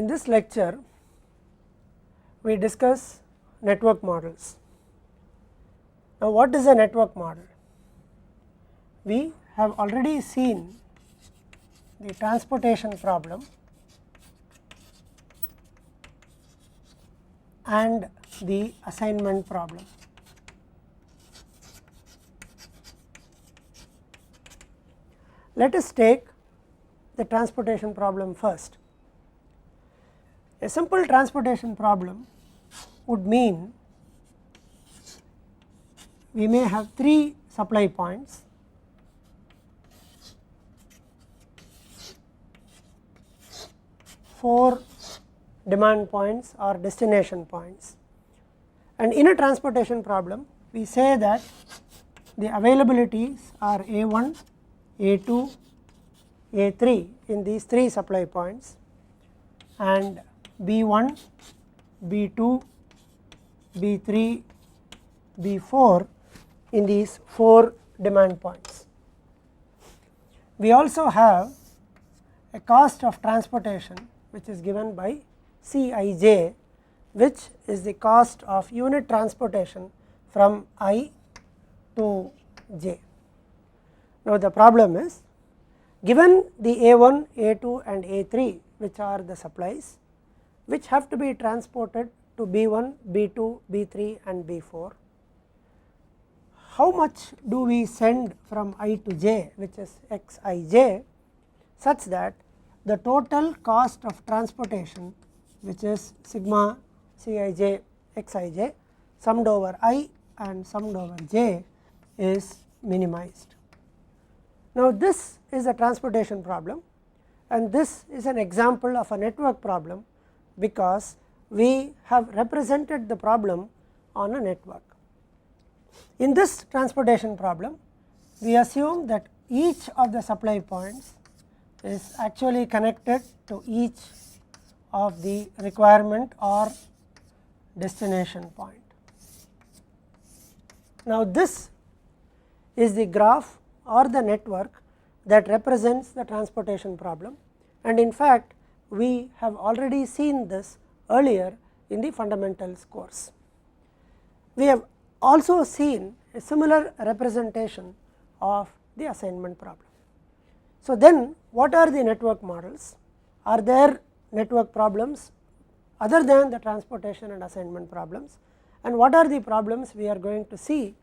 In this lecture, we discuss network models. Now, what is a network model? We have already seen the transportation problem and the assignment problem. Let us take the transportation problem first. A simple transportation problem would mean we may have 3 supply points, four demand points or destination points, and in a transportation problem we say that the availabilities are A1, A2, A3 in these 3 supply points, and B1, B2, B3, B4 in these 4 demand points. We also have a cost of transportation which is given by Cij, which is the cost of unit transportation from I to j. Now, the problem is, given the A1, A2 and A3 which are the supplies which have to be transported to B1, B2, B3 and B4, how much do we send from I to j, which is Xij, such that the total cost of transportation, which is sigma Cij Xij summed over I and summed over j, is minimized. Now, this is a transportation problem, and this is an example of a network problem, because we have represented the problem on a network. In this transportation problem, we assume that each of the supply points is actually connected to each of the requirement or destination point. Now, this is the graph or the network that represents the transportation problem, and in fact we have already seen this earlier in the fundamentals course. We have also seen a similar representation of the assignment problem. So, then what are the network models? Are there network problems other than the transportation and assignment problems, and what are the problems we are going to see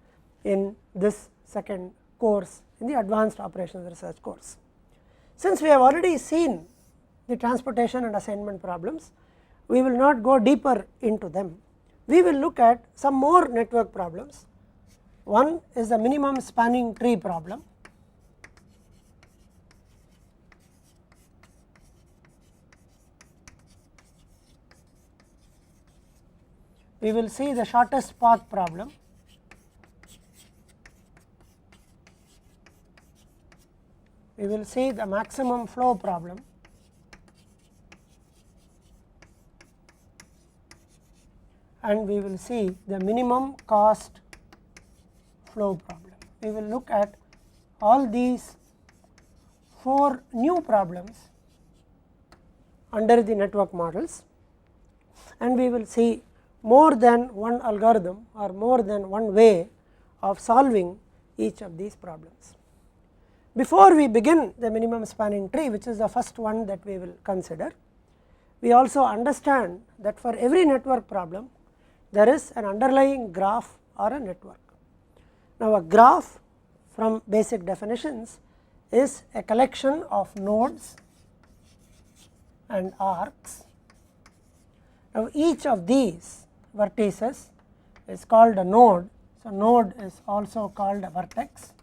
in this second course in the advanced operations research course? Since we have already seen the transportation and assignment problems, we will not go deeper into them. We will look at some more network problems. One is the minimum spanning tree problem. We will see the shortest path problem. We will see the maximum flow problem. And we will see the minimum cost flow problem. We will look at all these 4 new problems under the network models, and we will see more than one algorithm or more than one way of solving each of these problems. Before we begin the minimum spanning tree, which is the first one that we will consider, we also understand that for every network problem there is an underlying graph or a network. Now, a graph from basic definitions is a collection of nodes and arcs. Now, each of these vertices is called a node. So, node is also called a vertex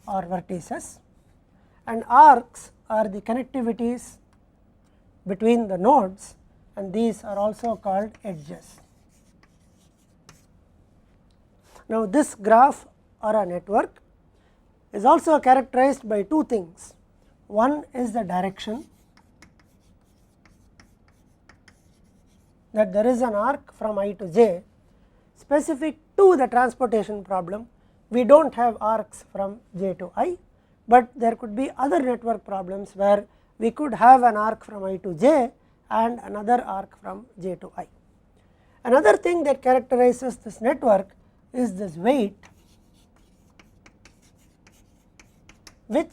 or vertices, and arcs are the connectivities between the nodes, and these are also called edges. Now, this graph or a network is also characterized by 2 things. One is the direction, that there is an arc from I to j. Specific to the transportation problem, we do not have arcs from j to I, but there could be other network problems where we could have an arc from I to j and another arc from j to I. Another thing that characterizes this network is this weight, which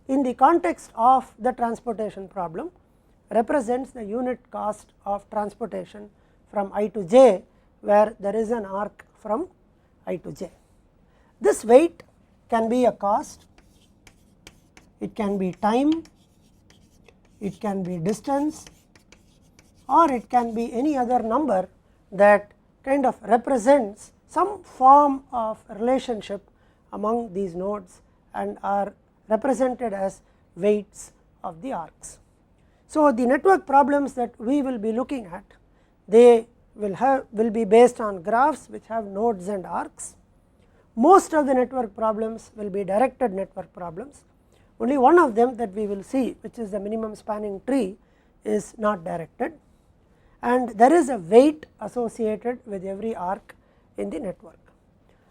in the context of the transportation problem represents the unit cost of transportation from I to j, where there is an arc from I to j. This weight can be a cost, it can be time, it can be distance, or it can be any other number that kind of represents some form of relationship among these nodes and are represented as weights of the arcs. So, the network problems that we will be looking at, they will be based on graphs which have nodes and arcs. Most of the network problems will be directed network problems. Only one of them that we will see, which is the minimum spanning tree, is not directed, and there is a weight associated with every arc in the network.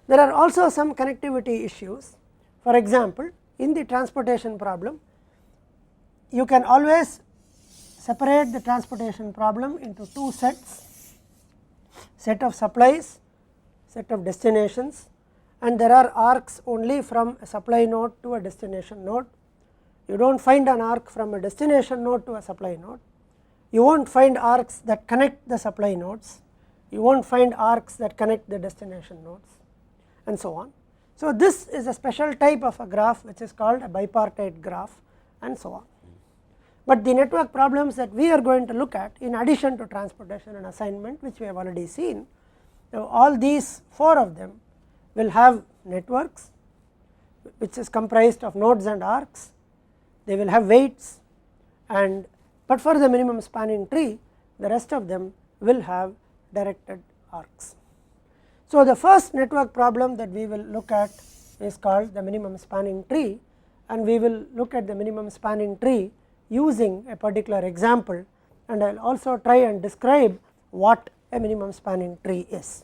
There are also some connectivity issues. For example, in the transportation problem, you can always separate the transportation problem into two sets, set of supplies, set of destinations, and there are arcs only from a supply node to a destination node. You do not find an arc from a destination node to a supply node. You will not find arcs that connect the supply nodes, you will not find arcs that connect the destination nodes, and so on. So, this is a special type of a graph which is called a bipartite graph, and so on. But the network problems that we are going to look at, in addition to transportation and assignment, which we have already seen, all these four of them will have networks which is comprised of nodes and arcs. They will have weights, and but for the minimum spanning tree, the rest of them will have directed arcs. So, the first network problem that we will look at is called the minimum spanning tree, and we will look at the minimum spanning tree using a particular example, and I will also try and describe what a minimum spanning tree is.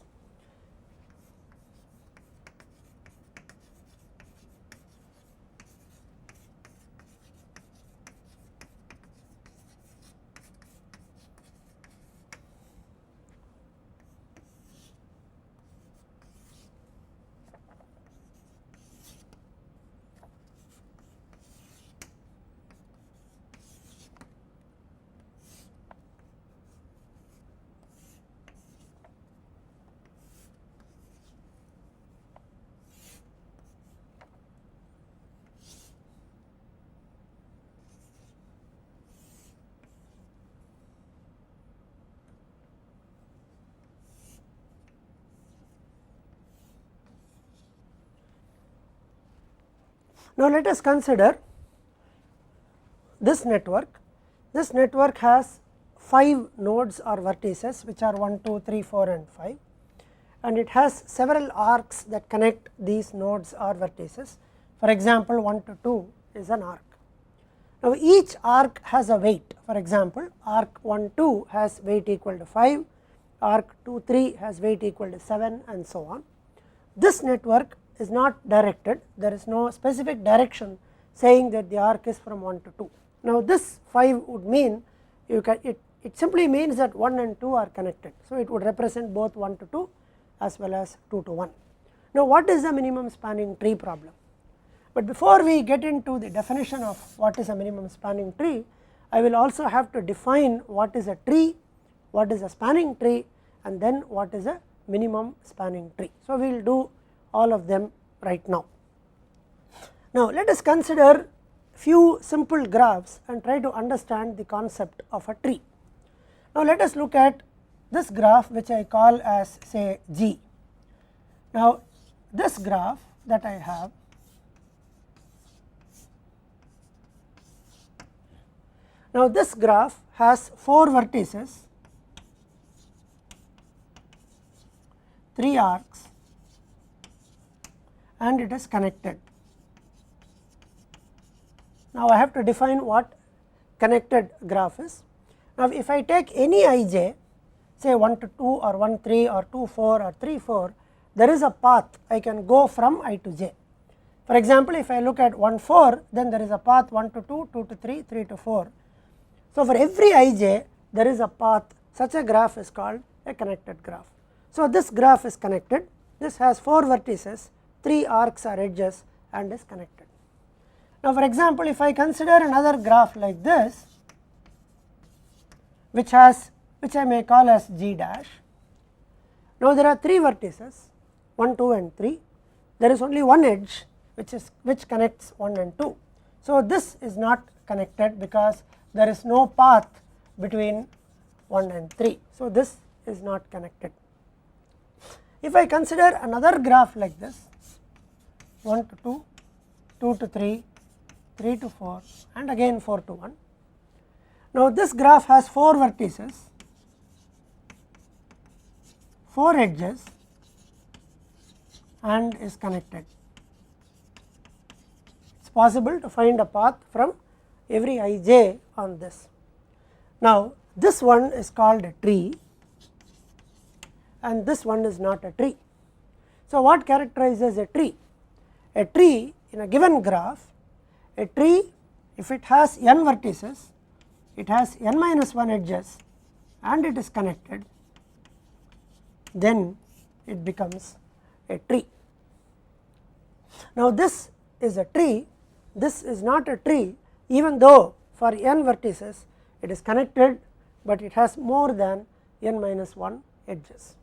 Now, let us consider this network. This network has 5 nodes or vertices, which are 1, 2, 3, 4 and 5, and it has several arcs that connect these nodes or vertices. For example, 1 to 2 is an arc. Now, each arc has a weight. For example, arc 1, 2 has weight equal to 5, arc 2, 3 has weight equal to 7, and so on. This network is not directed, there is no specific direction saying that the arc is from 1 to 2. Now, this 5 would mean it simply means that 1 and 2 are connected. So, it would represent both 1 to 2 as well as 2 to 1. Now, what is the minimum spanning tree problem? But before we get into the definition of what is a minimum spanning tree, I will also have to define what is a tree, what is a spanning tree, and then what is a minimum spanning tree. So, we will do all of them right now. Now, let us consider few simple graphs and try to understand the concept of a tree. Now, let us look at this graph, which I call as, say, G. Now, this graph that I have, now this graph has 4 vertices, 3 arcs, and it is connected. Now, I have to define what connected graph is. Now, if I take any ij, say 1 to 2 or 1 3 or 2 4 or 3 4, there is a path I can go from I to j. For example, if I look at 1 4, then there is a path 1 to 2, 2 to 3, 3 to 4. So, for every ij, there is a path, such a graph is called a connected graph. So, this graph is connected, this has 4 vertices, 3 arcs or edges and is connected. Now, for example, if I consider another graph like this, which I may call as G dash. Now, there are 3 vertices 1, 2 and 3, there is only one edge which connects 1 and 2. So, this is not connected because there is no path between 1 and 3. So, this is not connected. If I consider another graph like this 1 to 2, 2 to 3, 3 to 4 and again 4 to 1. Now, this graph has 4 vertices, 4 edges and is connected. It is possible to find a path from every ij on this. Now, this one is called a tree and this one is not a tree. So, what characterizes a tree? A tree in a given graph, a tree if it has n vertices, it has n minus 1 edges and it is connected, then it becomes a tree. Now, this is a tree, this is not a tree even though for n vertices it is connected, but it has more than n minus 1 edges.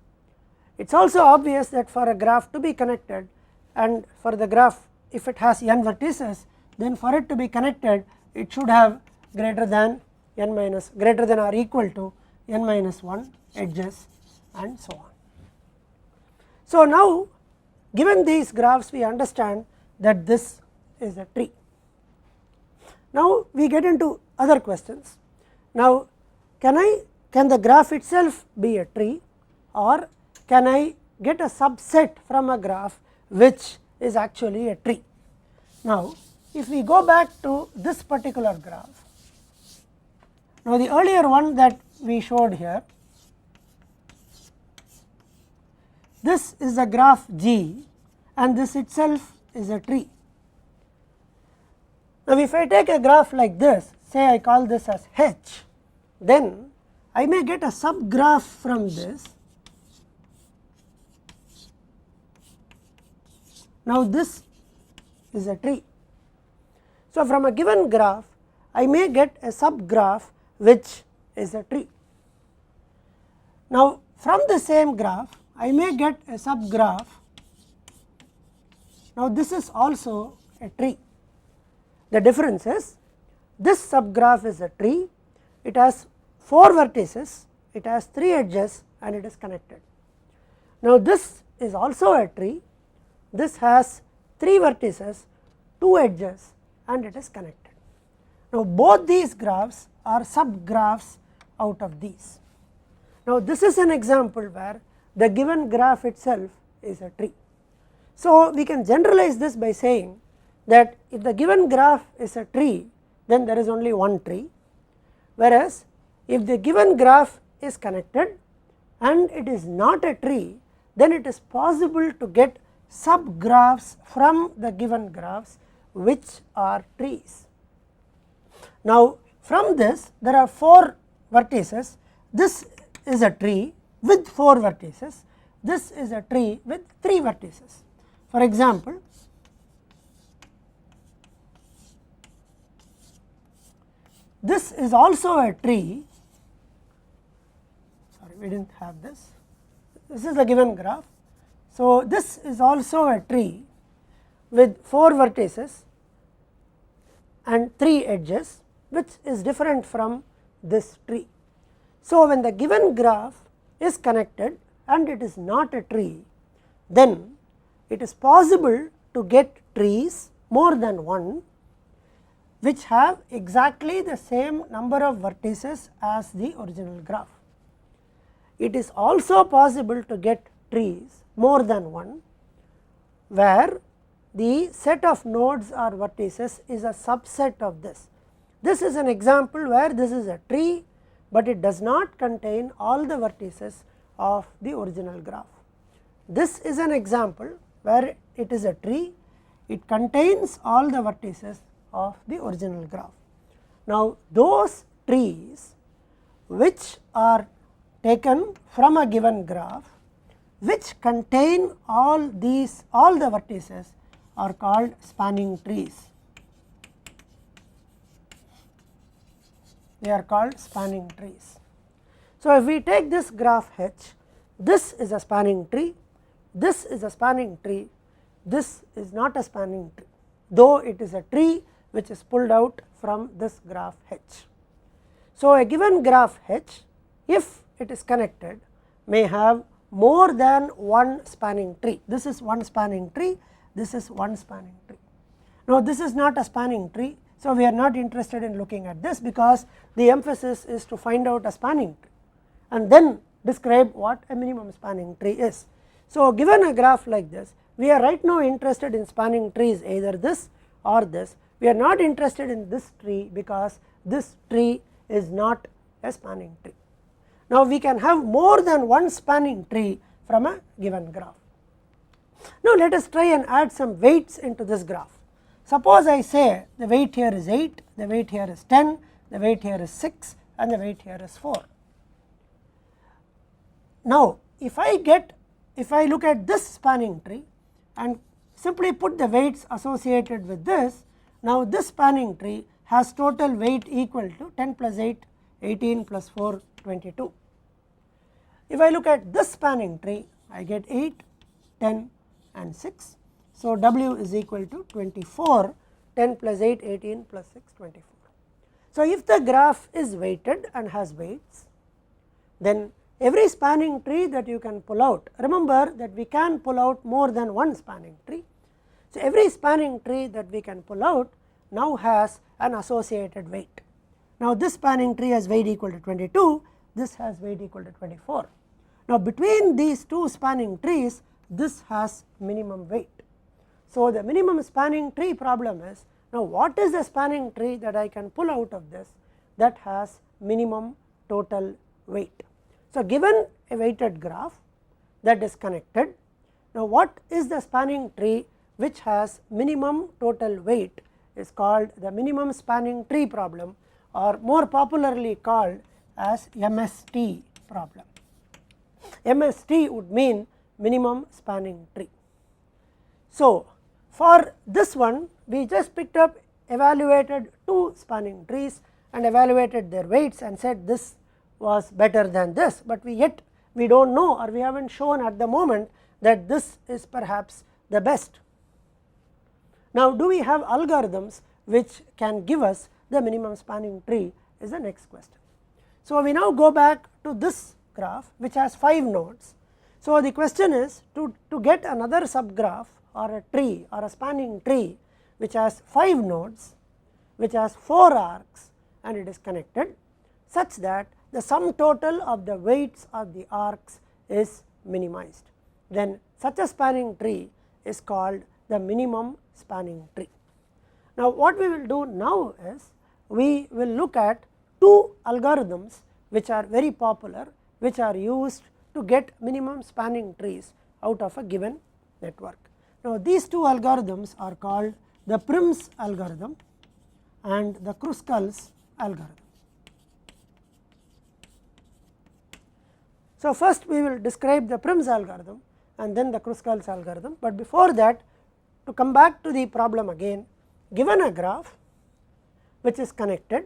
It is also obvious that for a graph to be connected and for the graph if it has n vertices, then for it to be connected it should have greater than or equal to n minus 1 edges and so on. So, now given these graphs we understand that this is a tree. Now, we get into other questions. Now, can the graph itself be a tree, or can I get a subset from a graph which is actually a tree? Now, if we go back to this particular graph, now the earlier one that we showed here, this is a graph G and this itself is a tree. Now, if I take a graph like this, say I call this as H, then I may get a subgraph from this. Now, this is a tree. So, from a given graph I may get a subgraph which is a tree. Now, from the same graph I may get a subgraph. Now, this is also a tree. The difference is this subgraph is a tree, it has 4 vertices, it has 3 edges and it is connected. Now, this is also a tree, this has 3 vertices, 2 edges and it is connected. Now, both these graphs are subgraphs out of these. Now, this is an example where the given graph itself is a tree. So, we can generalize this by saying that if the given graph is a tree, then there is only one tree, whereas if the given graph is connected and it is not a tree, then it is possible to get subgraphs from the given graphs which are trees. Now, from this there are 4 vertices, this is a tree with 4 vertices, this is a tree with 3 vertices. For example, this is also a tree, sorry we did not have this, this is the given graph. So, this is also a tree with 4 vertices and 3 edges, which is different from this tree. So, when the given graph is connected and it is not a tree, then it is possible to get trees more than one which have exactly the same number of vertices as the original graph. It is also possible to get trees more than one where the set of nodes or vertices is a subset of this. This is an example where this is a tree, but it does not contain all the vertices of the original graph. This is an example where it is a tree, it contains all the vertices of the original graph. Now, those trees which are taken from a given graph which contain all the vertices are called spanning trees. They are called spanning trees. So, if we take this graph H, this is a spanning tree, this is a spanning tree, this is not a spanning tree, though it is a tree which is pulled out from this graph H. So, a given graph H, if it is connected, may have more than one spanning tree. This is one spanning tree, this is one spanning tree. Now, this is not a spanning tree, so we are not interested in looking at this, because the emphasis is to find out a spanning tree and then describe what a minimum spanning tree is. So, given a graph like this, we are right now interested in spanning trees, either this or this. We are not interested in this tree because this tree is not a spanning tree. Now, we can have more than one spanning tree from a given graph. Now, let us try and add some weights into this graph. Suppose I say the weight here is 8, the weight here is 10, the weight here is 6 and the weight here is 4. Now, if I look at this spanning tree and simply put the weights associated with this, now this spanning tree has total weight equal to 10 plus 8, 18 plus 4, 22. If I look at this spanning tree, I get 8, 10 and 6. So, W is equal to 24, 10 plus 8, 18 plus 6, 24. So, if the graph is weighted and has weights, then every spanning tree that you can pull out, remember that we can pull out more than one spanning tree. So, every spanning tree that we can pull out now has an associated weight. Now, this spanning tree has weight equal to 22, this has weight equal to 24. Now, between these two spanning trees, this has minimum weight. So, the minimum spanning tree problem is, now what is the spanning tree that I can pull out of this that has minimum total weight? So, given a weighted graph that is connected, now what is the spanning tree which has minimum total weight is called the minimum spanning tree problem, or more popularly called as MST problem. MST would mean minimum spanning tree. So, for this one we just picked up, evaluated two spanning trees and evaluated their weights and said this was better than this, but we do not know, or we have not shown at the moment that this is perhaps the best. Now, do we have algorithms which can give us the minimum spanning tree is the next question. So, we now go back to this graph which has 5 nodes. So, the question is to get another subgraph or a tree or a spanning tree which has 5 nodes, which has 4 arcs and it is connected, such that the sum total of the weights of the arcs is minimized. Then such a spanning tree is called the minimum spanning tree. Now, what we will do now is we will look at 2 algorithms which are very popular, which are used to get minimum spanning trees out of a given network. Now, these 2 algorithms are called the PRMS algorithm and the Kruskals algorithm. So, first we will describe the PRMS algorithm and then the Kruskals algorithm, but before that, to come back to the problem again, given a graph which is connected,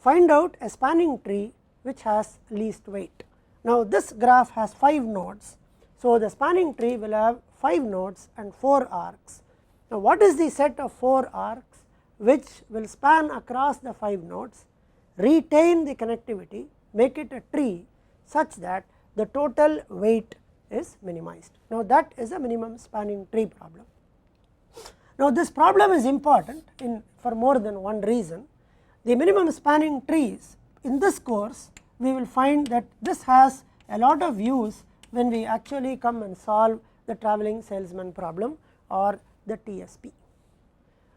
find out a spanning tree which has least weight. Now, this graph has 5 nodes, so the spanning tree will have 5 nodes and 4 arcs. Now, what is the set of 4 arcs which will span across the 5 nodes, retain the connectivity, make it a tree such that the total weight is minimized. Now, that is a minimum spanning tree problem. Now, this problem is important for more than one reason. The minimum spanning trees in this course, we will find that this has a lot of use when we actually come and solve the traveling salesman problem or the TSP.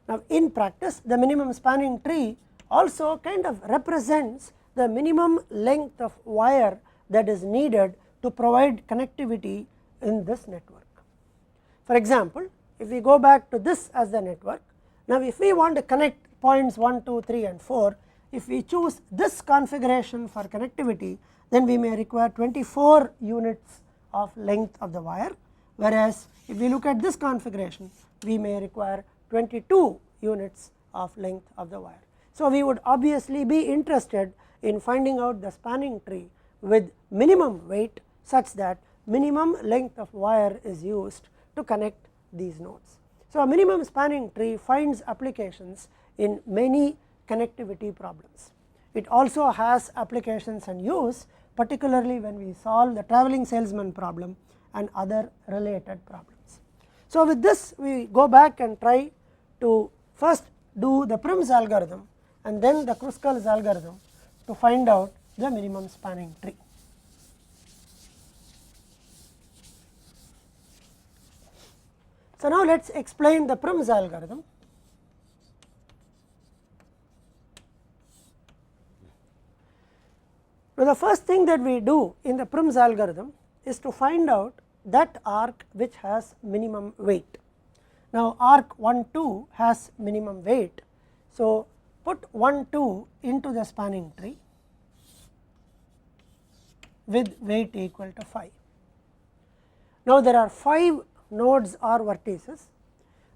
Now, in practice, the minimum spanning tree also kind of represents the minimum length of wire that is needed to provide connectivity in this network. For example, if we go back to this as the network, now if we want to connect points 1, 2, 3 and 4, if we choose this configuration for connectivity, then we may require 24 units of length of the wire, whereas if we look at this configuration, we may require 22 units of length of the wire. So, we would obviously be interested in finding out the spanning tree with minimum weight such that minimum length of wire is used to connect these nodes. So, a minimum spanning tree finds applications in many connectivity problems. It also has applications and use, particularly when we solve the travelling salesman problem and other related problems. So, with this we go back and try to first do the PRMS algorithm and then the Kruskals algorithm to find out the minimum spanning tree. So, now let us explain the PRMS algorithm. So, the first thing that we do in the PRMS algorithm is to find out that arc which has minimum weight. Now, arc 1 2 has minimum weight. So, put 1 2 into the spanning tree with weight equal to 5. Now, there are 5 nodes or vertices.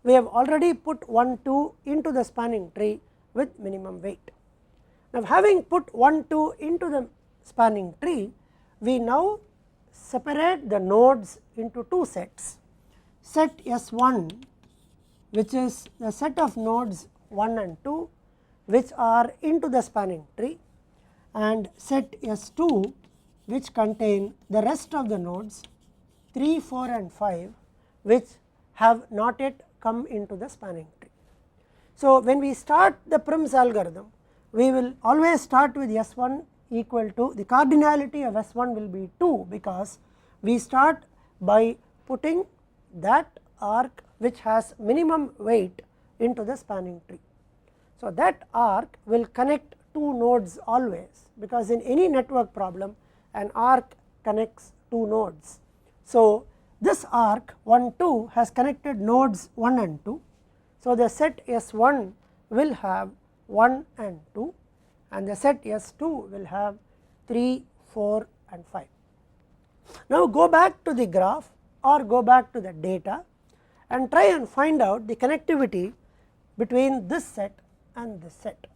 We have already put 1 2 into the spanning tree with minimum weight. Now, having put 1 2 into the spanning tree, we now separate the nodes into two sets. Set S1, which is the set of nodes 1 and 2 which are into the spanning tree, and set S2 which contain the rest of the nodes 3, 4 and 5 which have not yet come into the spanning tree. So, when we start the PRMS algorithm, we will always start with S1 equal to, the cardinality of S1 will be 2, because we start by putting that arc which has minimum weight into the spanning tree. So, that arc will connect two nodes always, because in any network problem an arc connects two nodes. So, this arc 1 2 has connected nodes 1 and 2. So, the set S1 will have 1 and 2 and the set S2 will have 3, 4 and 5. Now, go back to the graph or go back to the data and try and find out the connectivity between this set and this set.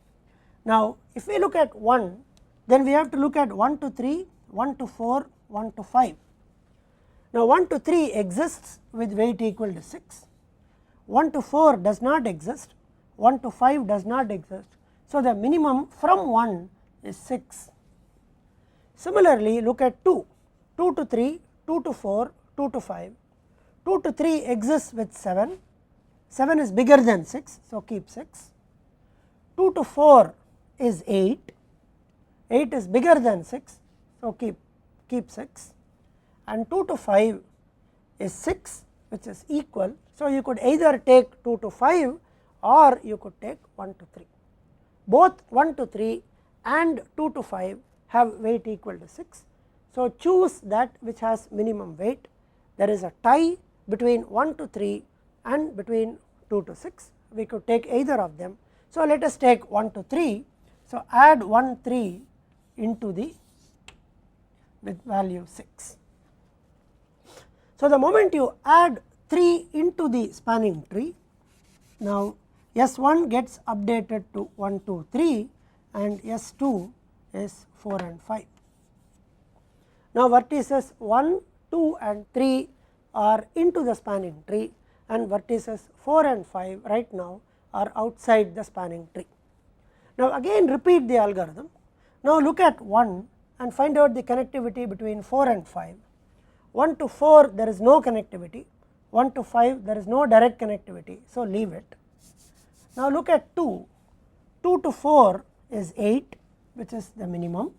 Now, if we look at 1, then we have to look at 1 to 3, 1 to 4, 1 to 5. Now, 1 to 3 exists with weight equal to 6, 1 to 4 does not exist, 1 to 5 does not exist. So, the minimum from 1 is 6. Similarly, look at 2, 2 to 3, 2 to 4, 2 to 5, 2 to 3 exists with 7, 7 is bigger than 6, so keep 6, 2 to 4 is 8, 8 is bigger than 6, so keep 6, and 2 to 5 is 6, which is equal. So, you could either take 2 to 5 or you could take 1 to 3. Both 1 to 3 and 2 to 5 have weight equal to 6. So, choose that which has minimum weight. There is a tie between 1 to 3 and between 2 to 6. We could take either of them. So, let us take 1 to 3. So, add 1 3 into the with value 6. So, the moment you add 3 into the spanning tree, now S1 gets updated to 1 2 3 and S2 is 4 and 5. Now, vertices 1, 2 and 3 are into the spanning tree and vertices 4 and 5 right now are outside the spanning tree. Now, again repeat the algorithm. Now, look at 1 and find out the connectivity between 4 and 5. 1 to 4 there is no connectivity, 1 to 5 there is no direct connectivity, so leave it. Now, look at 2, 2 to 4 is 8, which is the minimum,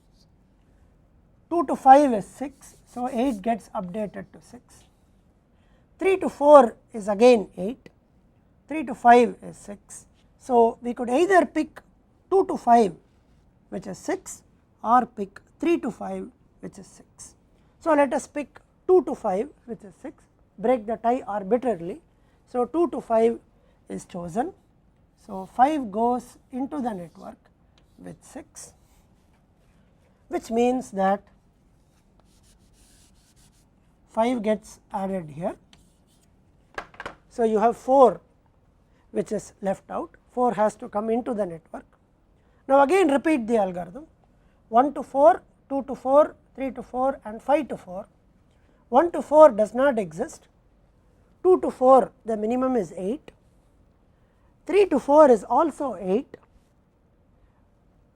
2 to 5 is 6, so 8 gets updated to 6, 3 to 4 is again 8, 3 to 5 is 6. So, we could either pick 2 to 5 which is 6 or pick 3 to 5 which is 6. So, let us pick 2 to 5 which is 6, break the tie arbitrarily. So, 2 to 5 is chosen. So, 5 goes into the network with 6, which means that 5 gets added here. So, you have 4 which is left out, 4 has to come into the network. Now, again repeat the algorithm 1 to 4, 2 to 4, 3 to 4 and 5 to 4. 1 to 4 does not exist, 2 to 4 the minimum is 8, 3 to 4 is also 8,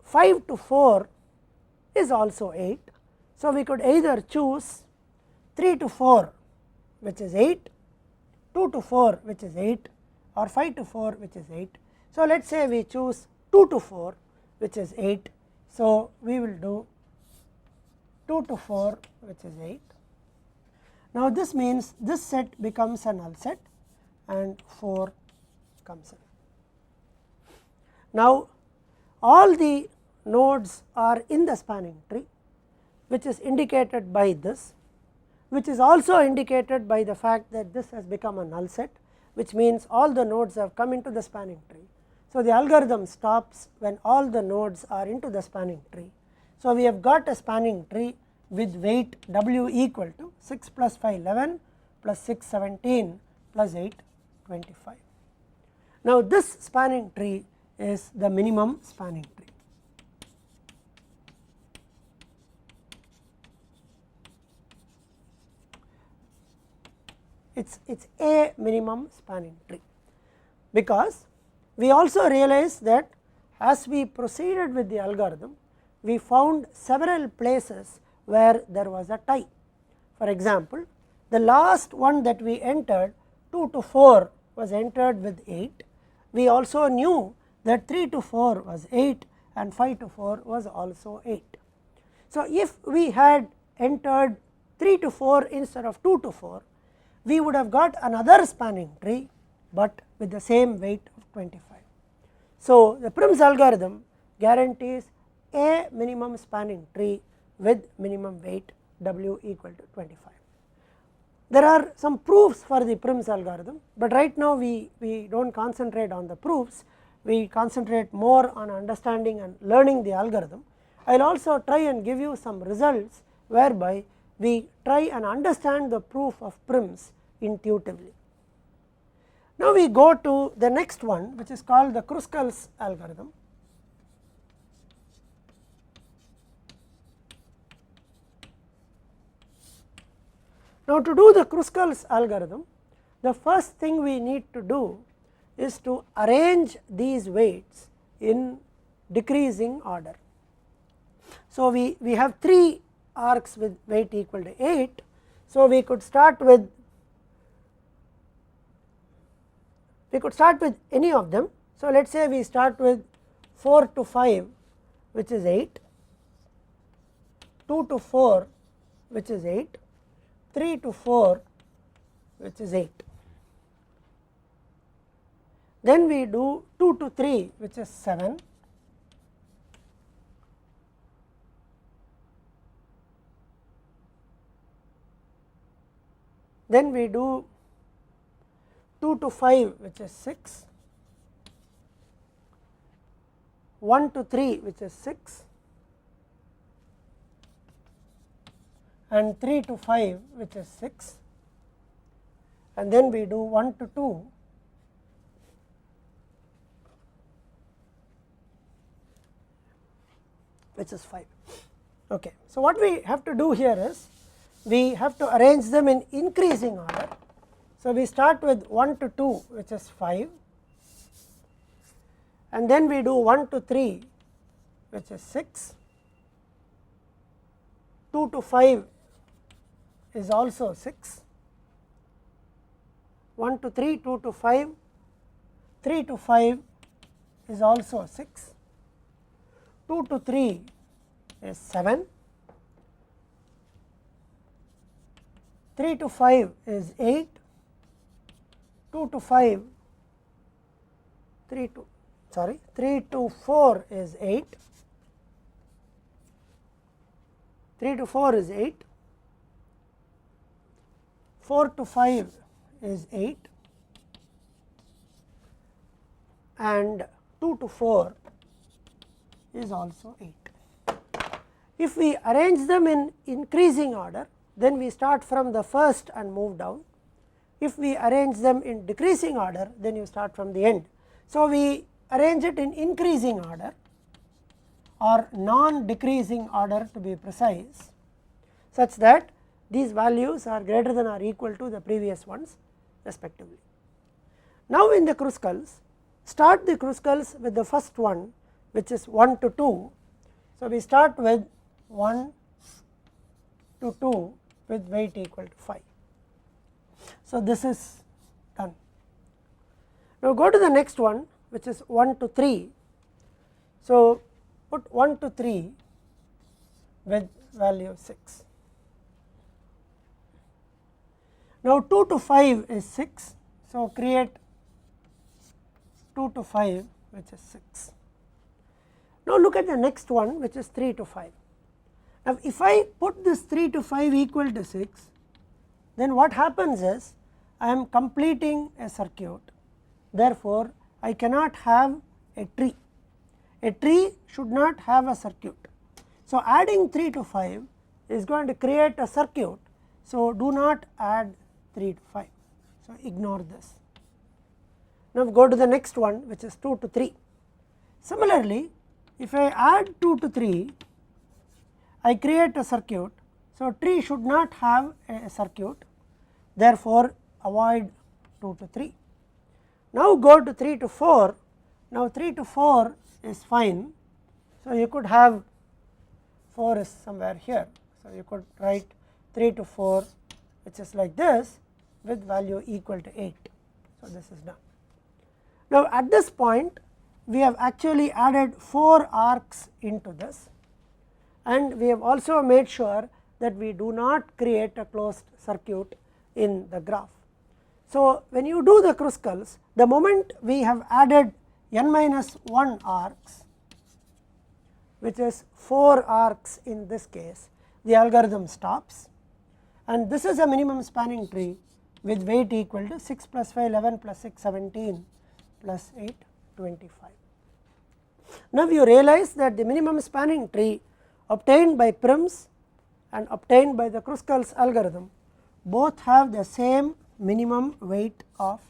5 to 4 is also 8. So, we could either choose 3 to 4 which is 8, 2 to 4 which is 8 or 5 to 4 which is 8. So, let us say we choose 2 to 4 which is 8. So, we will do 2 to 4 which is 8. Now, this means this set becomes a null set and 4 comes in. Now, all the nodes are in the spanning tree, which is indicated by this, which is also indicated by the fact that this has become a null set, which means all the nodes have come into the spanning tree. So, the algorithm stops when all the nodes are into the spanning tree. So, we have got a spanning tree with weight W equal to 6 plus 5 11 plus 6 17 plus 8 25. Now, this spanning tree is the minimum spanning tree. It is a minimum spanning tree, because we also realized that as we proceeded with the algorithm, we found several places where there was a tie. For example, the last one that we entered 2 to 4 was entered with 8. We also knew that 3 to 4 was 8 and 5 to 4 was also 8. So, if we had entered 3 to 4 instead of 2 to 4, we would have got another spanning tree, but with the same weight of 25. So, the PRMS algorithm guarantees a minimum spanning tree with minimum weight W equal to 25. There are some proofs for the PRMS algorithm, but right now we do not concentrate on the proofs, we concentrate more on understanding and learning the algorithm. I will also try and give you some results whereby we try and understand the proof of PRMS intuitively. Now, we go to the next one, which is called the Kruskals algorithm. Now, to do the Kruskals algorithm, the first thing we need to do is to arrange these weights in decreasing order. So, we have 3 arcs with weight equal to 8. So, we could start with any of them. So, let us say we start with 4 to 5 which is 8, 2 to 4 which is 8, 3 to 4 which is 8. Then we do 2 to 3 which is 7, then we do 2 to 5 which is 6, 1 to 3 which is 6 and 3 to 5 which is 6, and then we do 1 to 2 which is 5. Okay. So, what we have to do here is we have to arrange them in increasing order. So, we start with 1 to 2 which is 5, and then we do 1 to 3 which is 6, 2 to 5 is also 6, 1 to 3, 2 to 5, 3 to 5 is also 6, 2 to 3 is 7, 3 to 5 is 8, 2 to 5, 3 to 4 is 8, 3 to 4 is 8, 4 to 5 is 8, and 2 to 4 is also 8. If we arrange them in increasing order, then we start from the first and move down. If we arrange them in decreasing order, then you start from the end. So, we arrange it in increasing order or non-decreasing order to be precise, such that these values are greater than or equal to the previous ones respectively. Now, in the Kruskals, start the Kruskals with the first one, which is 1 to 2. So, we start with 1 to 2 with weight equal to 5. So, this is done. Now, go to the next one, which is 1 to 3. So, put 1 to 3 with value 6. Now, 2 to 5 is 6. So, create 2 to 5, which is 6. Now, look at the next one, which is 3 to 5. Now, if I put this 3 to 5 equal to 6, then what happens is I am completing a circuit. Therefore, I cannot have a tree. A tree should not have a circuit. So, adding 3 to 5 is going to create a circuit. So, do not add 3 to 5. So, ignore this. Now, go to the next one, which is 2 to 3. Similarly, if I add 2 to 3, I create a circuit. So, tree should not have a circuit, therefore, avoid 2 to 3. Now, go to 3 to 4. Now, 3 to 4 is fine. So, you could have 4 is somewhere here. So, you could write 3 to 4, which is like this with value equal to 8. So, this is done. Now, at this point, we have actually added 4 arcs into this, and we have also made sure that we do not create a closed circuit in the graph. So, when you do the Kruskals, the moment we have added n minus 1 arcs, which is 4 arcs in this case, the algorithm stops, and this is a minimum spanning tree with weight equal to 6 plus 5 11 plus 6 17 plus 8 25. Now, you realize that the minimum spanning tree obtained by PRMS and obtained by the Kruskals algorithm both have the same minimum weight of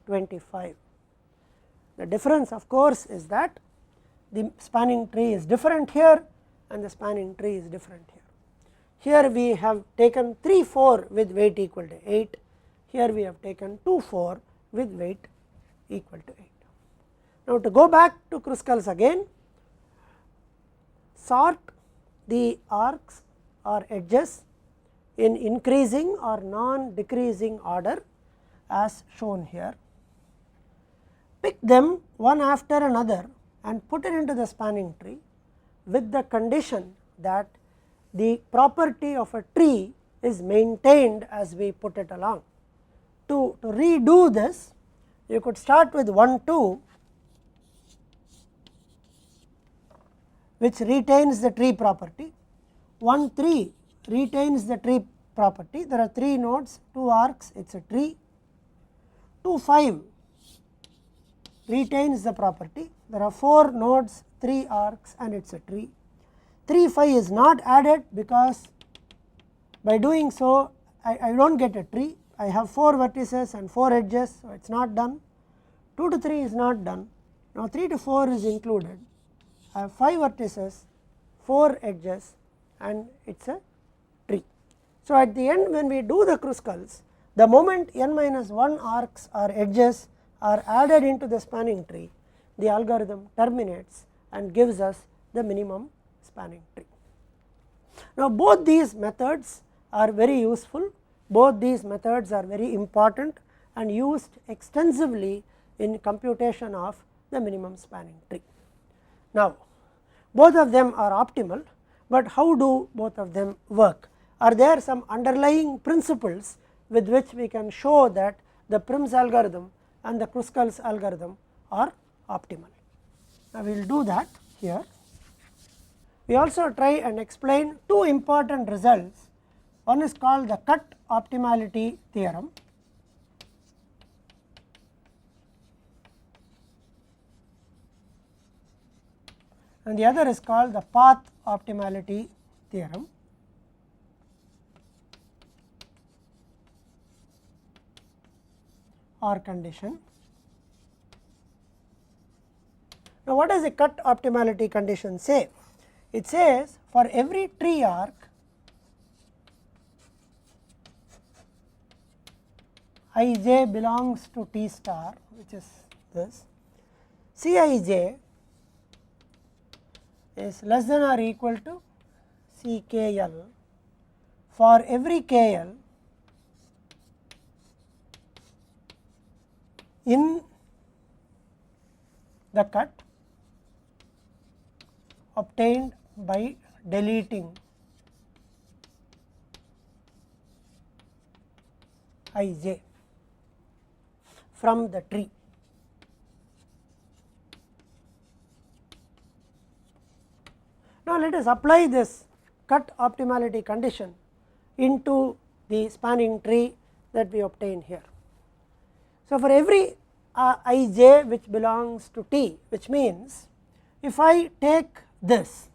25. The difference, of course, is that the spanning tree is different here and the spanning tree is different here. Here we have taken 3 4 with weight equal to 8, here we have taken 2 4 with weight equal to 8. Now, to go back to Kruskals again, sort the arcs or edges in increasing or non-decreasing order as shown here. Pick them one after another and put it into the spanning tree with the condition that the property of a tree is maintained as we put it along. To redo this, you could start with 1 2, which retains the tree property, 1 3 retains the tree property, there are 3 nodes, 2 arcs, it is a tree, 2 5 retains the property, there are 4 nodes, 3 arcs and it is a tree, 3 5 is not added because by doing so I do not get a tree, I have 4 vertices and 4 edges, so it is not done, 2 to 3 is not done, now 3 to 4 is included. I have 5 vertices, 4 edges and it is a tree. So, at the end when we do the Kruskals, the moment n minus 1 arcs or edges are added into the spanning tree, the algorithm terminates and gives us the minimum spanning tree. Now, both these methods are very useful, both these methods are very important and used extensively in computation of the minimum spanning tree. Now, both of them are optimal, but how do both of them work? Are there some underlying principles with which we can show that the PRMS algorithm and the Kruskals algorithm are optimal? Now, we will do that here. We also try and explain 2 important results. One is called the cut optimality theorem, and the other is called the path optimality theorem. Or condition. Now, what does the cut optimality condition say? It says for every tree arc ij belongs to T star, which is this, Cij is less than or equal to Ckl for every Kl in the cut obtained by deleting Ij from the tree. Now, let us apply this cut optimality condition into the spanning tree that we obtain here. So, for every Ij which belongs to T, which means if I take this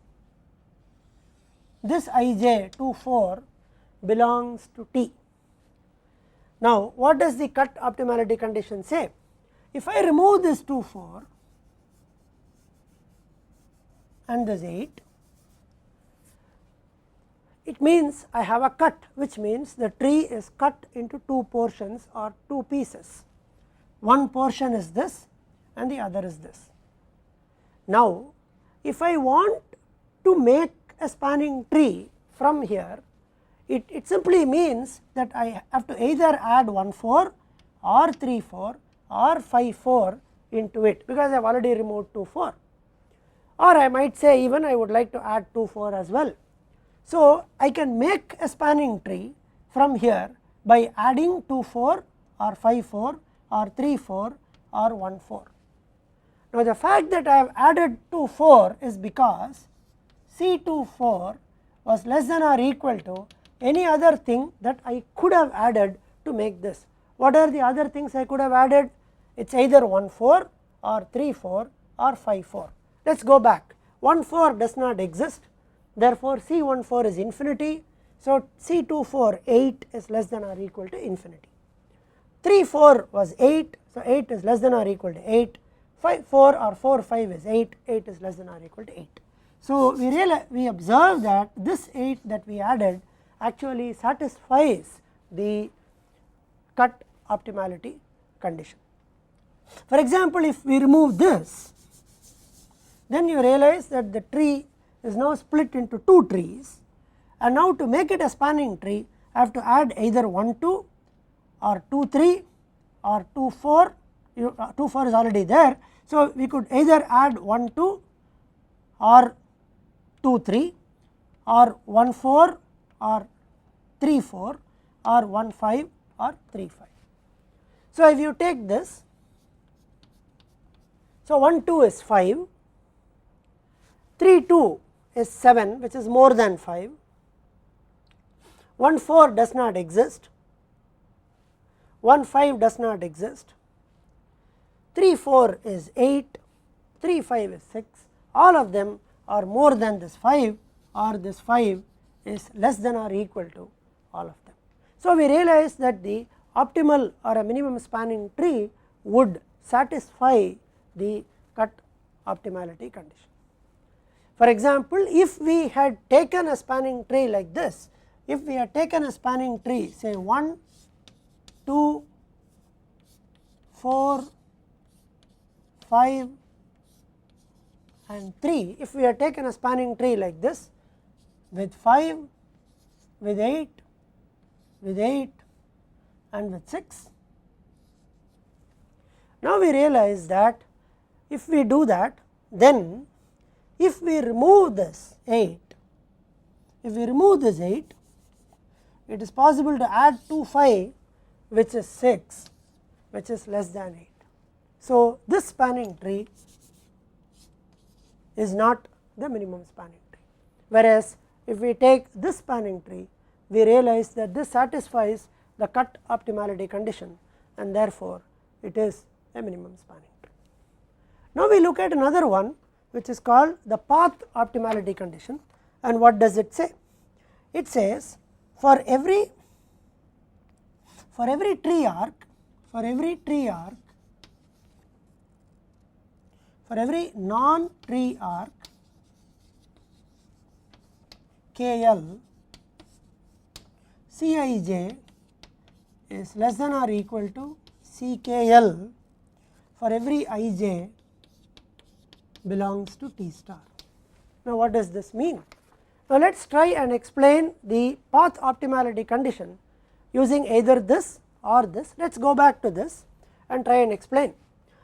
Ij 2 4 belongs to T. Now, what does the cut optimality condition say? If I remove this 2 4 and this 8, it means I have a cut, which means the tree is cut into 2 portions or 2 pieces. One portion is this and the other is this. Now, if I want to make a spanning tree from here, it simply means that I have to either add 1 4 or 3 4 or 5 4 into it, because I have already removed 2 4, or I might say even I would like to add 2 4 as well. So, I can make a spanning tree from here by adding 2 4 or 5 4 or 3 4 or 1 4. Now, the fact that I have added 2 4 is because C2 4 was less than or equal to any other thing that I could have added to make this. What are the other things I could have added? It is either 1 4 or 3 4 or 5 4. Let us go back. 1 4 does not exist, therefore, C1 4 is infinity. So, C2 4 8 is less than or equal to infinity. 3 4 was 8, so 8 is less than or equal to 8. 5 4 or 4 5 is 8, 8 is less than or equal to 8. So, we observe that this 8 that we added actually satisfies the cut optimality condition. For example, if we remove this, then you realize that the tree is now split into 2 trees, and now to make it a spanning tree I have to add either 1 2 or 2 3 or 2 4. 2 4 is already there. So, we could either add 1 2 or 2 3 or 1 4 or 3 4 or 1 5 or 3 5. So, if you take this, so 1 2 is 5, 3 2 is 7, which is more than 5, 1 4 does not exist, 1 5 does not exist, 3 4 is 8, 3 5 is 6, all of them are more than this 5, or this 5 is less than or equal to all of them. So, we realize that the optimal or a minimum spanning tree would satisfy the cut optimality condition. For example, if we had taken a spanning tree like this, if we had taken a spanning tree say 1 2 4 5 and 3, if we had taken a spanning tree like this with 5, with 8, with 8 and with 6, now we realize that if we do that, then if we remove this 8, if we remove this 8, it is possible to add 2 5, which is 6, which is less than 8. So, this spanning tree is not the minimum spanning tree, whereas if we take this spanning tree, we realize that this satisfies the cut optimality condition, and therefore, it is a minimum spanning tree. Now, we look at another one which is called the path optimality condition. And what does it say? It says for every tree arc, for every non-tree arc KL, Cij is less than or equal to CKL for every ij belongs to T star. Now what does this mean? Now let us try and explain the path optimality condition using either this or this. Let us go back to this and try and explain.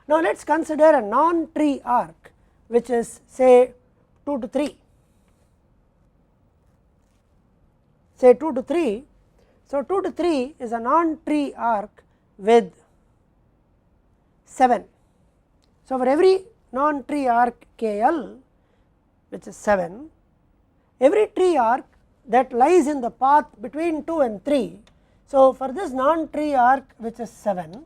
Now let us consider a non-tree arc which is say 2 to 3. Say 2 to 3. So 2 to 3 is a non-tree arc with 7. So for every non-tree arc KL, which is 7, every tree arc that lies in the path between 2 and 3. So for this non-tree arc which is 7,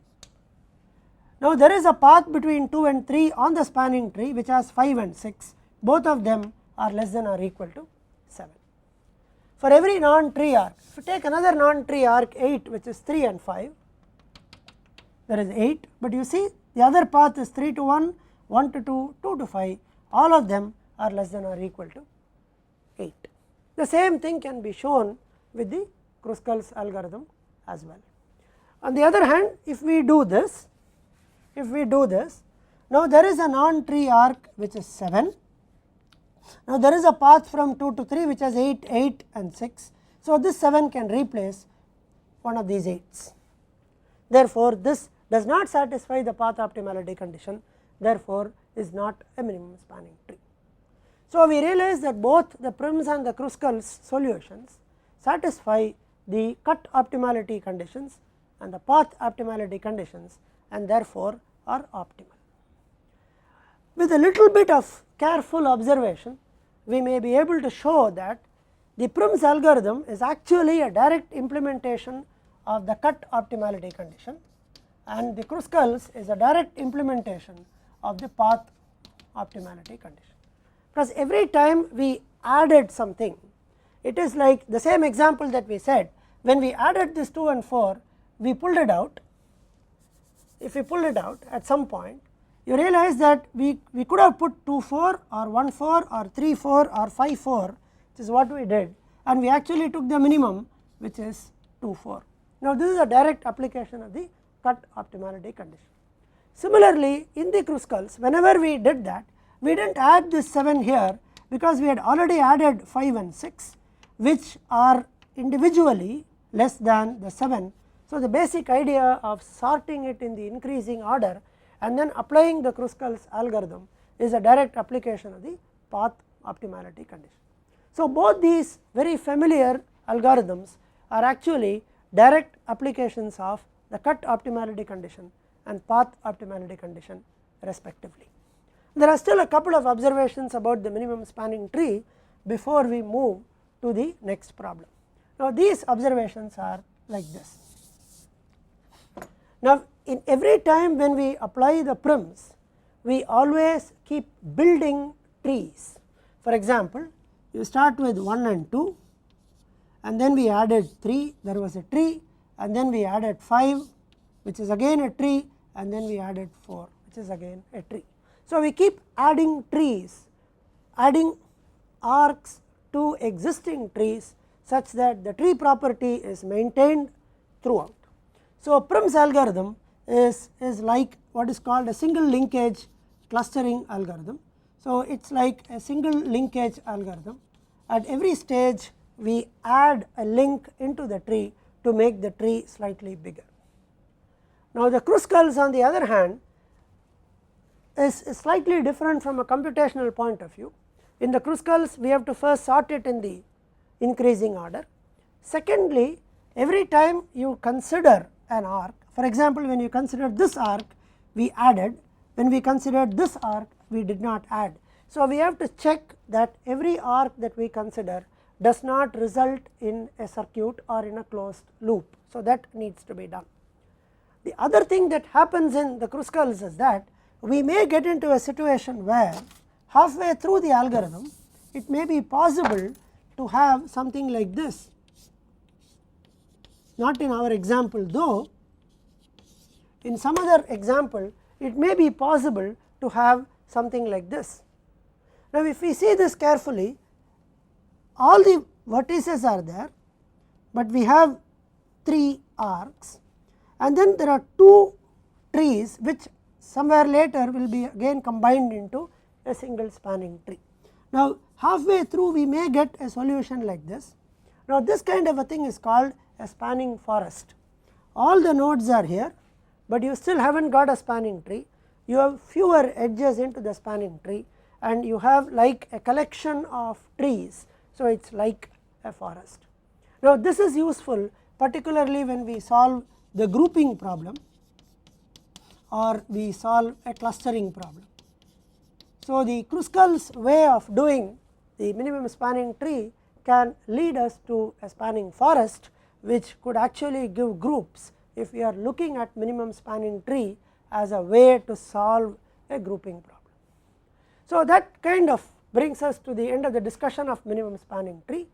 now there is a path between 2 and 3 on the spanning tree which has 5 and 6, both of them are less than or equal to 7. For every non-tree arc, if you take another non-tree arc 8 which is 3 and 5, there is 8, but you see the other path is 3 to 1, 1 to 2, 2 to 5, all of them are less than or equal to 8. The same thing can be shown with the Kruskals algorithm as well. On the other hand, if we do this, now there is a non-tree arc which is 7. Now there is a path from 2 to 3 which has 8, 8 and 6. So this 7 can replace one of these 8s. Therefore this does not satisfy the path optimality condition, therefore is not a minimum spanning tree. So we realize that both the PRMS and the Kruskals solutions satisfy the cut optimality conditions and the path optimality conditions, and therefore are optimal. With a little bit of careful observation, we may be able to show that the PRMS algorithm is actually a direct implementation of the cut optimality condition, and the Kruskals is a direct implementation of the path optimality condition. Because every time we added something, it is like the same example that we said, when we added this 2 and 4, we pulled it out. If we pull it out at some point, you realize that we could have put 2 4 or 1 4 or 3 4 or 5 4, which is what we did, and we actually took the minimum which is 2 4. Now this is a direct application of the cut optimality condition. Similarly, in the Kruskals, whenever we did that, we did not add this 7 here because we had already added 5 and 6, which are individually less than the 7. So the basic idea of sorting it in the increasing order and then applying the Kruskals algorithm is a direct application of the path optimality condition. So both these very familiar algorithms are actually direct applications of the cut optimality condition and path optimality condition respectively. There are still a couple of observations about the minimum spanning tree before we move to the next problem. Now these observations are like this. Now in every time when we apply the PRMS, we always keep building trees. For example, you start with 1 and 2, and then we added 3, there was a tree, and then we added 5, which is again a tree, and then we added 4, which is again a tree. So we keep adding trees, adding arcs to existing trees such that the tree property is maintained throughout. So PRMS algorithm is like what is called a single linkage clustering algorithm. So it is like a single linkage algorithm. At every stage we add a link into the tree to make the tree slightly bigger. Now the Kruskals on the other hand is slightly different from a computational point of view. In the Kruskals we have to first sort it in the increasing order. Secondly, every time you consider an arc, for example when you consider this arc we added, when we considered this arc we did not add. So we have to check that every arc that we consider does not result in a circuit or in a closed loop. So that needs to be done. The other thing that happens in the Kruskals is that we may get into a situation where halfway through the algorithm it may be possible to have something like this, not in our example though, in some other example it may be possible to have something like this. Now if we see this carefully, all the vertices are there, but we have 3 arcs, and then there are 2 trees which somewhere later will be again combined into a single spanning tree. Now halfway through we may get a solution like this. Now this kind of a thing is called a spanning forest. All the nodes are here, but you still have not got a spanning tree. You have fewer edges into the spanning tree and you have like a collection of trees. So it is like a forest. Now this is useful particularly when we solve the grouping problem or we solve a clustering problem. So the Kruskals way of doing the minimum spanning tree can lead us to a spanning forest, which could actually give groups if we are looking at minimum spanning tree as a way to solve a grouping problem. So that kind of brings us to the end of the discussion of minimum spanning tree.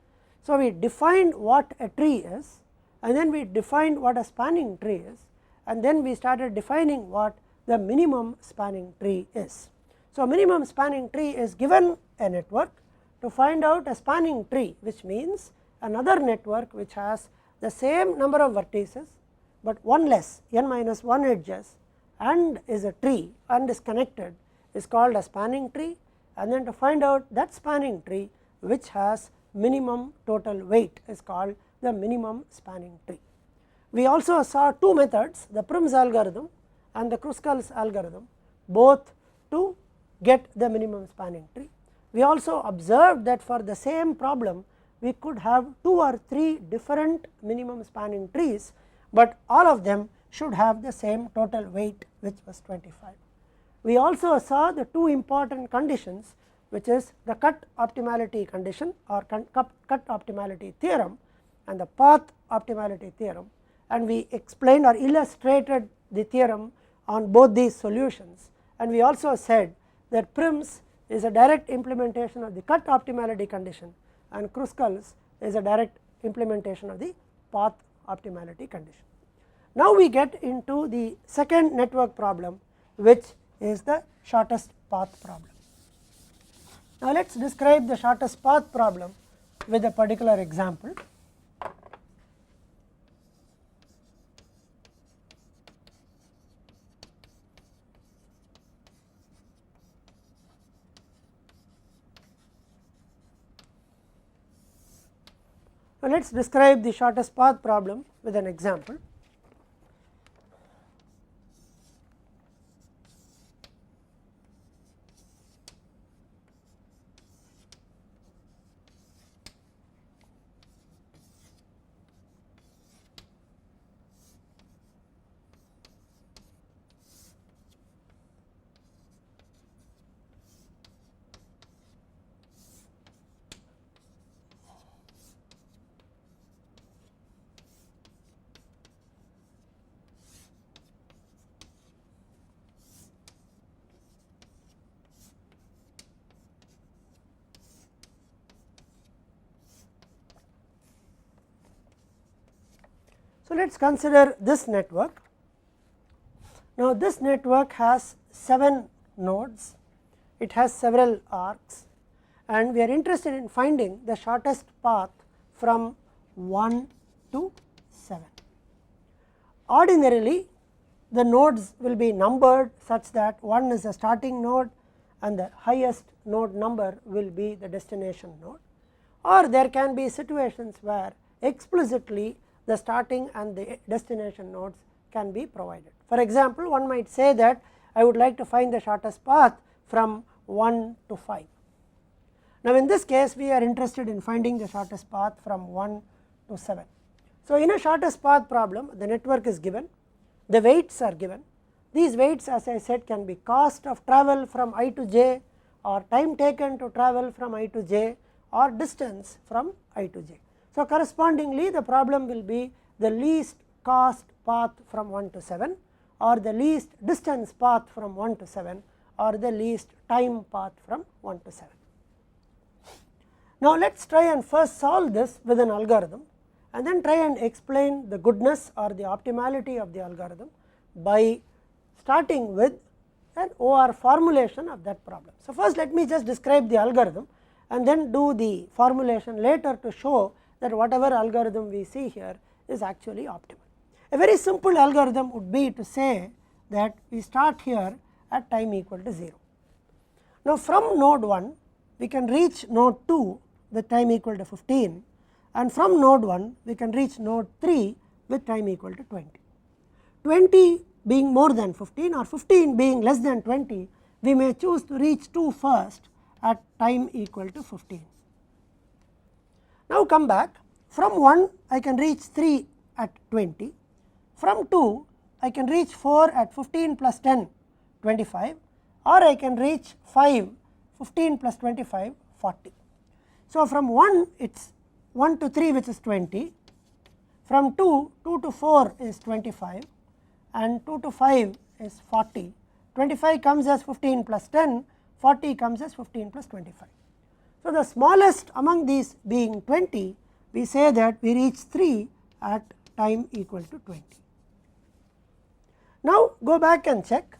So we defined what a tree is, and then we defined what a spanning tree is, and then we started defining what the minimum spanning tree is. So minimum spanning tree is given a network to find out a spanning tree, which means another network which has the same number of vertices, but one less, n minus 1 edges, and is a tree and is connected, is called a spanning tree. And then to find out that spanning tree which has minimum total weight is called the minimum spanning tree. We also saw 2 methods, the PRMS algorithm and the Kruskals algorithm, both to get the minimum spanning tree. We also observed that for the same problem we could have 2 or 3 different minimum spanning trees, but all of them should have the same total weight, which was 25. We also saw the 2 important conditions, which is the cut optimality condition or cut optimality theorem and the path optimality theorem, and we explained or illustrated the theorem on both these solutions. And we also said that PRMS is a direct implementation of the cut optimality condition and Kruskals is a direct implementation of the path optimality condition. Now we get into the second network problem, which is the shortest path problem. Now let us describe the shortest path problem with a particular example. Now let us describe the shortest path problem with an example. So let us consider this network. Now this network has 7 nodes, it has several arcs, and we are interested in finding the shortest path from 1 to 7. Ordinarily the nodes will be numbered such that 1 is a starting node and the highest node number will be the destination node, or there can be situations where explicitly the starting and the destination nodes can be provided. For example, one might say that I would like to find the shortest path from 1 to 5. Now in this case we are interested in finding the shortest path from 1 to 7. So in a shortest path problem, the network is given, the weights are given. These weights, as I said, can be cost of travel from I to j, or time taken to travel from I to j, or distance from I to j. So correspondingly the problem will be the least cost path from 1 to 7, or the least distance path from 1 to 7, or the least time path from 1 to 7. Now let us try and first solve this with an algorithm and then try and explain the goodness or the optimality of the algorithm by starting with an OR formulation of that problem. So first let me just describe the algorithm and then do the formulation later to show that whatever algorithm we see here is actually optimal. A very simple algorithm would be to say that we start here at time equal to 0. Now from node 1 we can reach node 2 with time equal to 15, and from node 1 we can reach node 3 with time equal to 20. 20 being more than 15 or 15 being less than 20, we may choose to reach 2 first at time equal to 15. Now come back, from 1 I can reach 3 at 20, from 2 I can reach 4 at 15 plus 10, 25, or I can reach 5, 15 plus 25, 40. So from 1 it is 1 to 3 which is 20, from 2 to 4 is 25, and 2 to 5 is 40, 25 comes as 15 plus 10, 40 comes as 15 plus 25. So the smallest among these being 20, we say that we reach 3 at time equal to 20. Now go back and check.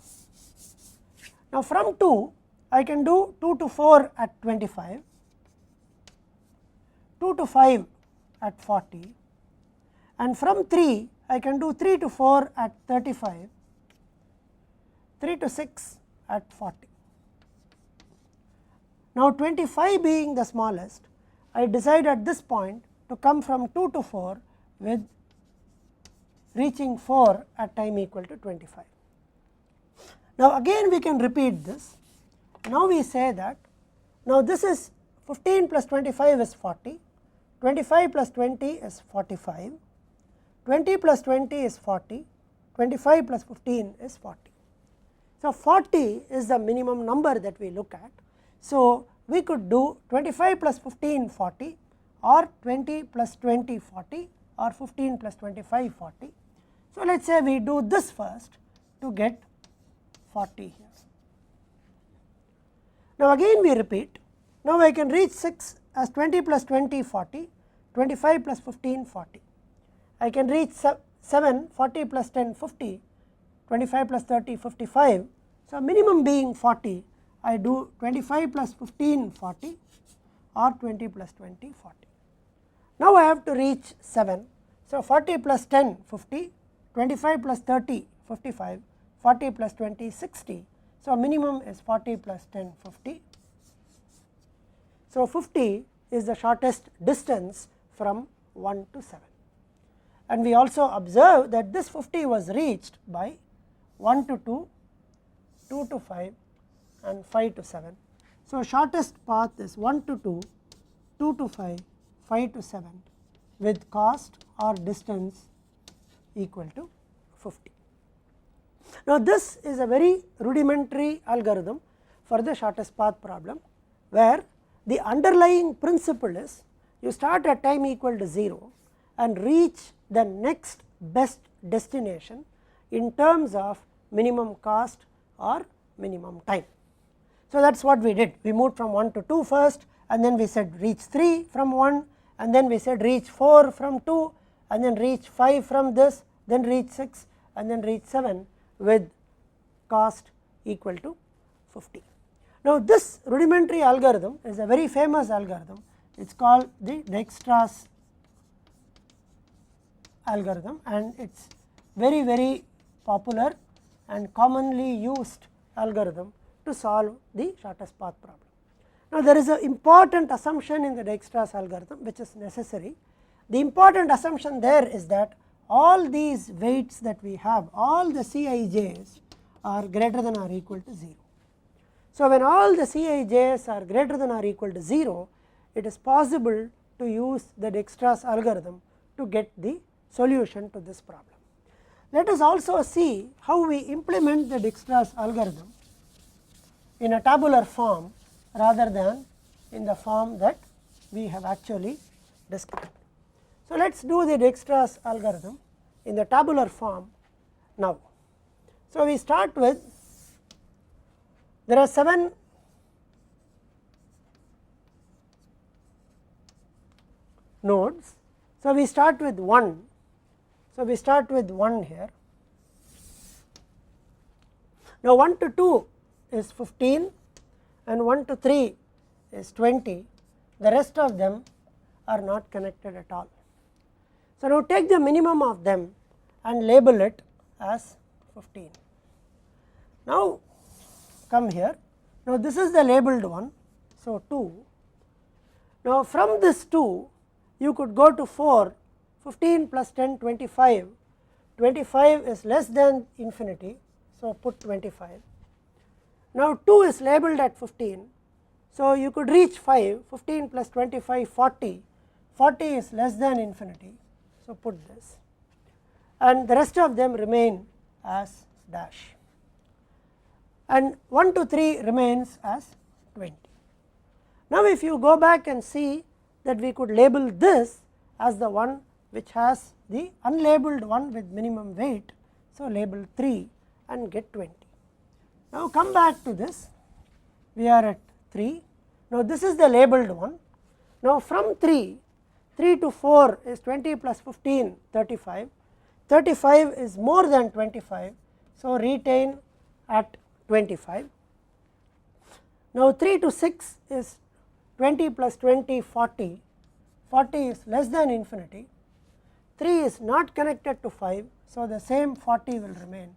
Now from 2 I can do 2 to 4 at 25, 2 to 5 at 40, and from 3 I can do 3 to 4 at 35, 3 to 6 at 40. Now 25 being the smallest, I decide at this point to come from 2 to 4 with reaching 4 at time equal to 25. Now again we can repeat this. Now we say that, now this is 15 plus 25 is 40, 25 plus 20 is 45, 20 plus 20 is 40, 25 plus 15 is 40. So 40 is the minimum number that we look at. So we could do 25 plus 15 40, or 20 plus 20 40, or 15 plus 25 40. So let us say we do this first to get 40 here. Now again we repeat. Now I can reach 6 as 20 plus 20 40, 25 plus 15 40. I can reach 7 40 plus 10 50, 25 plus 30 55. So minimum being 40, I do 25 plus 15 40, or 20 plus 20 40. Now I have to reach 7. So 40 plus 10 50, 25 plus 30 55, 40 plus 20 60. So minimum is 40 plus 10 50. So 50 is the shortest distance from 1 to 7. And we also observe that this 50 was reached by 1 to 2, 2 to 5, and 5 to 7. So shortest path is 1 to 2, 2 to 5, 5 to 7 with cost or distance equal to 50. Now this is a very rudimentary algorithm for the shortest path problem, where the underlying principle is you start at time equal to 0 and reach the next best destination in terms of minimum cost or minimum time. So that is what we did. We moved from 1 to 2 first, and then we said reach 3 from 1, and then we said reach 4 from 2, and then reach 5 from this, then reach 6, and then reach 7 with cost equal to 50. Now this rudimentary algorithm is a very famous algorithm. It is called the Dijkstra's algorithm, and it is very popular and commonly used algorithm to solve the shortest path problem. Now there is an important assumption in the Dijkstra's algorithm which is necessary. The important assumption there is that all these weights that we have, all theCij's are greater than or equal to 0. So when all theCij's are greater than or equal to 0, it is possible to use the Dijkstra's algorithm to get the solution to this problem. Let us also see how we implement the Dijkstra's algorithm in a tabular form rather than in the form that we have actually described. So let us do the Dijkstra's algorithm in the tabular form now. So we start with There are 7 nodes. So, we start with 1. So, we start with 1 here. Now, 1 to 2 is 15 and 1 to 3 is 20. The rest of them are not connected at all. So, now take the minimum of them and label it as 15. Now, come here. Now, this is the labeled one. So, 2. Now, from this 2 you could go to 4, 15 plus 10, 25. 25 is less than infinity. So, put 25. Now, 2 is labeled at 15. So, you could reach 5, 15 plus 25, 40. 40 is less than infinity. So, put this, and the rest of them remain as dash, and 1 to 3 remains as 20. Now, if you go back and see that we could label this as the one which has the unlabeled one with minimum weight. So, label 3 and get 20. Now, come back to this, we are at 3. Now, this is the labeled one. Now, from 3 to 4 is 20 plus 15, 35. 35 is more than 25. So, retain at 25. Now, 3 to 6 is 20 plus 20, 40. 40 is less than infinity. 3 is not connected to 5. So, the same 40 will remain,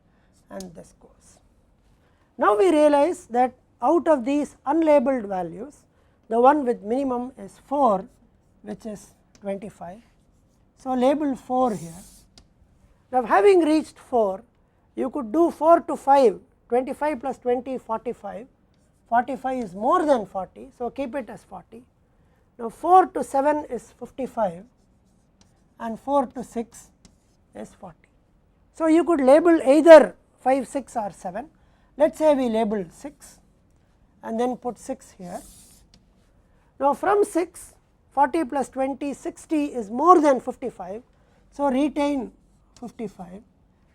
and this goes. Now, we realize that out of these unlabeled values, the one with minimum is 4, which is 25. So, label 4 here. Now, having reached 4, you could do 4 to 5, 25 plus 20, 45. 45 is more than 40. So, keep it as 40. Now, 4 to 7 is 55 and 4 to 6 is 40. So, you could label either 5, 6 or 7. Let us say we label 6 and then put 6 here. Now, from 6, 40 plus 20, 60 is more than 55. So, retain 55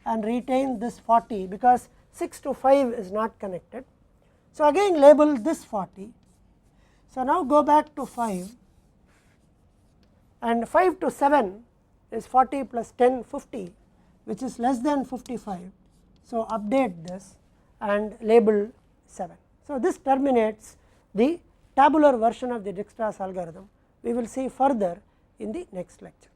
and retain this 40, because 6 to 5 is not connected. So, again label this 40. So, now go back to 5, and 5 to 7 is 40 plus 10, 50, which is less than 55. So, update this and label 7. So, this terminates the tabular version of the Dijkstra's algorithm. We will see further in the next lecture.